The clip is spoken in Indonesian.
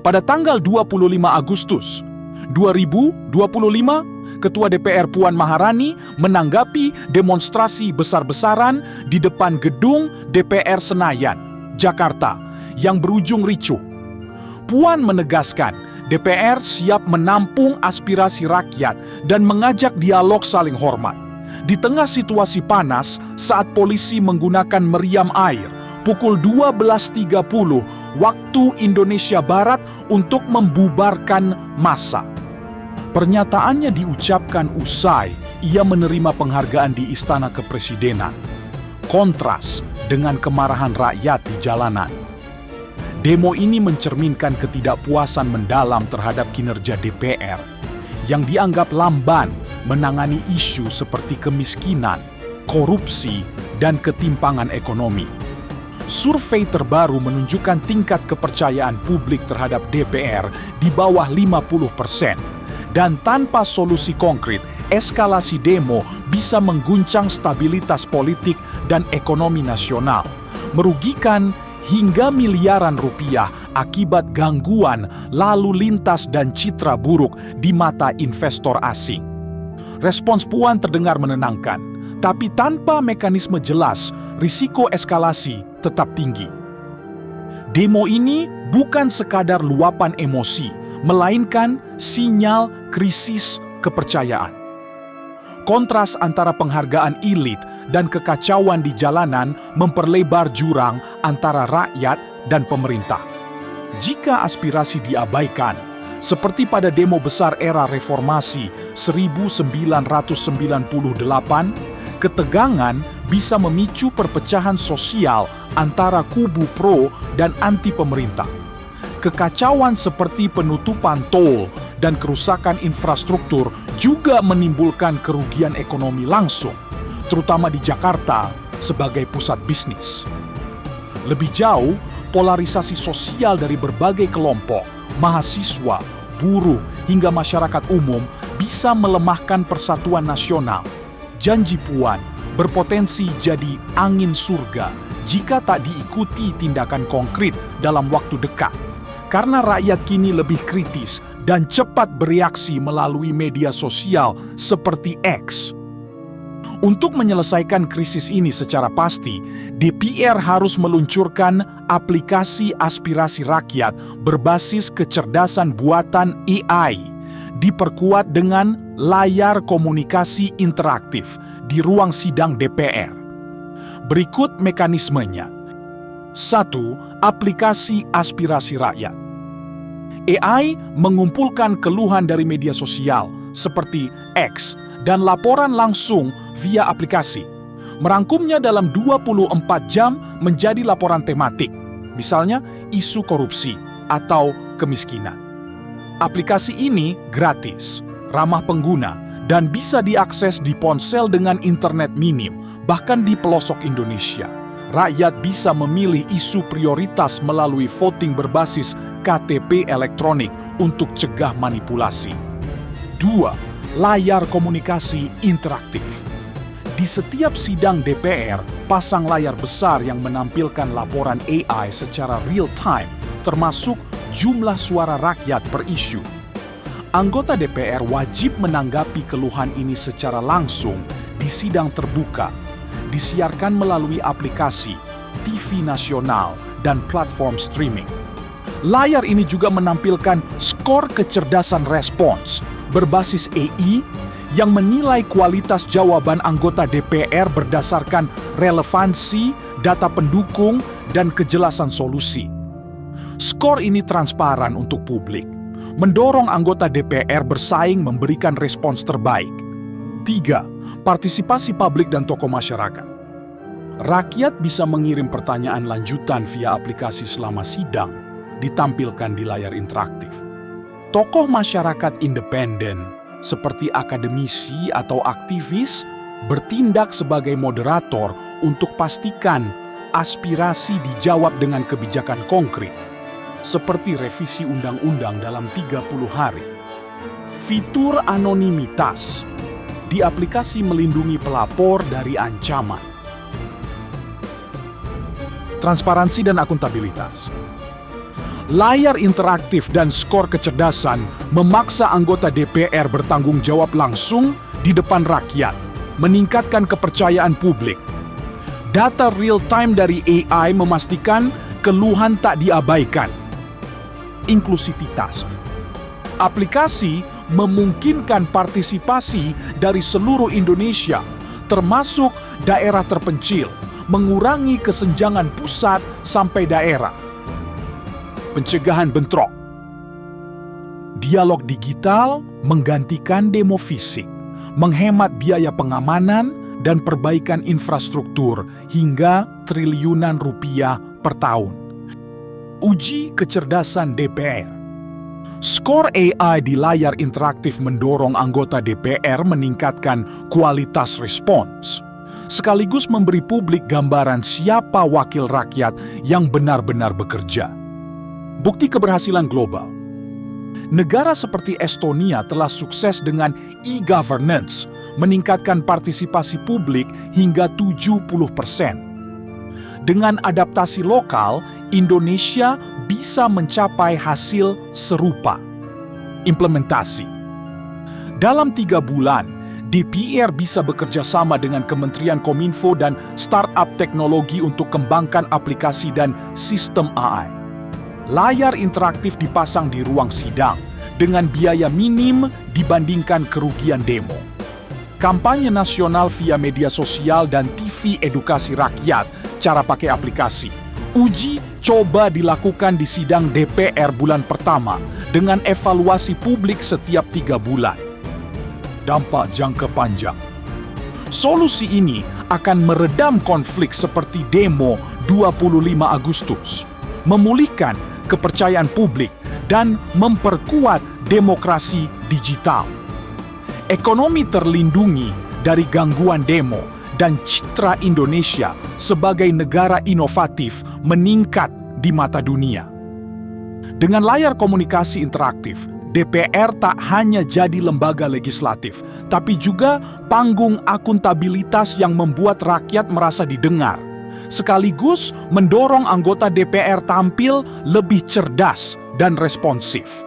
Pada tanggal 25 Agustus 2025, Ketua DPR Puan Maharani menanggapi demonstrasi besar-besaran di depan gedung DPR Senayan, Jakarta, yang berujung ricuh. Puan menegaskan DPR siap menampung aspirasi rakyat dan mengajak dialog saling hormat. Di tengah situasi panas saat polisi menggunakan meriam air pukul 12.30 waktu Indonesia Barat untuk membubarkan massa. Pernyataannya diucapkan usai ia menerima penghargaan di Istana Kepresidenan. Kontras dengan kemarahan rakyat di jalanan. Demo ini mencerminkan ketidakpuasan mendalam terhadap kinerja DPR yang dianggap lamban menangani isu seperti kemiskinan, korupsi, dan ketimpangan ekonomi. Survei terbaru menunjukkan tingkat kepercayaan publik terhadap DPR di bawah 50%. Dan tanpa solusi konkret, eskalasi demo bisa mengguncang stabilitas politik dan ekonomi nasional, merugikan hingga miliaran rupiah akibat gangguan lalu lintas dan citra buruk di mata investor asing. Respons Puan terdengar menenangkan, tapi tanpa mekanisme jelas, risiko eskalasi tetap tinggi. Demo ini bukan sekadar luapan emosi, melainkan sinyal krisis kepercayaan. Kontras antara penghargaan elit dan kekacauan di jalanan memperlebar jurang antara rakyat dan pemerintah. Jika aspirasi diabaikan, seperti pada demo besar era reformasi 1998, ketegangan bisa memicu perpecahan sosial antara kubu pro dan anti pemerintah. Kekacauan seperti penutupan tol dan kerusakan infrastruktur juga menimbulkan kerugian ekonomi langsung, terutama di Jakarta sebagai pusat bisnis. Lebih jauh, polarisasi sosial dari berbagai kelompok, mahasiswa, buruh, hingga masyarakat umum bisa melemahkan persatuan nasional. Janji Puan berpotensi jadi angin surga jika tak diikuti tindakan konkret dalam waktu dekat. Karena rakyat kini lebih kritis dan cepat bereaksi melalui media sosial seperti X. Untuk menyelesaikan krisis ini secara pasti, DPR harus meluncurkan aplikasi aspirasi rakyat berbasis kecerdasan buatan AI, diperkuat dengan layar komunikasi interaktif di ruang sidang DPR. Berikut mekanismenya. 1. Aplikasi aspirasi rakyat. AI mengumpulkan keluhan dari media sosial seperti X dan laporan langsung via aplikasi. Merangkumnya dalam 24 jam menjadi laporan tematik, misalnya isu korupsi atau kemiskinan. Aplikasi ini gratis, ramah pengguna, dan bisa diakses di ponsel dengan internet minim, bahkan di pelosok Indonesia. Rakyat bisa memilih isu prioritas melalui voting berbasis KTP elektronik untuk cegah manipulasi. 2. Layar komunikasi interaktif. Di setiap sidang DPR, pasang layar besar yang menampilkan laporan AI secara real-time, termasuk jumlah suara rakyat per isu. Anggota DPR wajib menanggapi keluhan ini secara langsung di sidang terbuka, disiarkan melalui aplikasi, TV nasional, dan platform streaming. Layar ini juga menampilkan skor kecerdasan respons berbasis AI yang menilai kualitas jawaban anggota DPR berdasarkan relevansi, data pendukung, dan kejelasan solusi. Skor ini transparan untuk publik, mendorong anggota DPR bersaing memberikan respons terbaik. 3. Partisipasi publik dan tokoh masyarakat. Rakyat bisa mengirim pertanyaan lanjutan via aplikasi selama sidang, ditampilkan di layar interaktif. Tokoh masyarakat independen, seperti akademisi atau aktivis, bertindak sebagai moderator untuk pastikan aspirasi dijawab dengan kebijakan konkret, seperti revisi undang-undang dalam 30 hari. Fitur anonimitas di aplikasi melindungi pelapor dari ancaman. Transparansi dan akuntabilitas. Layar interaktif dan skor kecerdasan memaksa anggota DPR bertanggung jawab langsung di depan rakyat, meningkatkan kepercayaan publik. Data real-time dari AI memastikan keluhan tak diabaikan. Inklusivitas. Aplikasi memungkinkan partisipasi dari seluruh Indonesia, termasuk daerah terpencil, mengurangi kesenjangan pusat sampai daerah. Pencegahan bentrok. Dialog digital menggantikan demo fisik, menghemat biaya pengamanan dan perbaikan infrastruktur hingga triliunan rupiah per tahun. Uji kecerdasan DPR. Skor AI di layar interaktif mendorong anggota DPR meningkatkan kualitas respons, sekaligus memberi publik gambaran siapa wakil rakyat yang benar-benar bekerja. Bukti keberhasilan global. Negara seperti Estonia telah sukses dengan e-governance, meningkatkan partisipasi publik hingga 70%. Dengan adaptasi lokal, Indonesia bisa mencapai hasil serupa. Implementasi. Dalam 3 bulan, DPR bisa bekerja sama dengan Kementerian Kominfo dan startup teknologi untuk kembangkan aplikasi dan sistem AI. Layar interaktif dipasang di ruang sidang dengan biaya minim dibandingkan kerugian demo. Kampanye nasional via media sosial dan TV edukasi rakyat, cara pakai aplikasi. Uji coba dilakukan di sidang DPR bulan pertama dengan evaluasi publik setiap 3 bulan. Dampak jangka panjang. Solusi ini akan meredam konflik seperti demo 25 Agustus, memulihkan kepercayaan publik, dan memperkuat demokrasi digital. Ekonomi terlindungi dari gangguan demo dan citra Indonesia sebagai negara inovatif meningkat di mata dunia. Dengan layar komunikasi interaktif, DPR tak hanya jadi lembaga legislatif, tapi juga panggung akuntabilitas yang membuat rakyat merasa didengar, sekaligus mendorong anggota DPR tampil lebih cerdas dan responsif.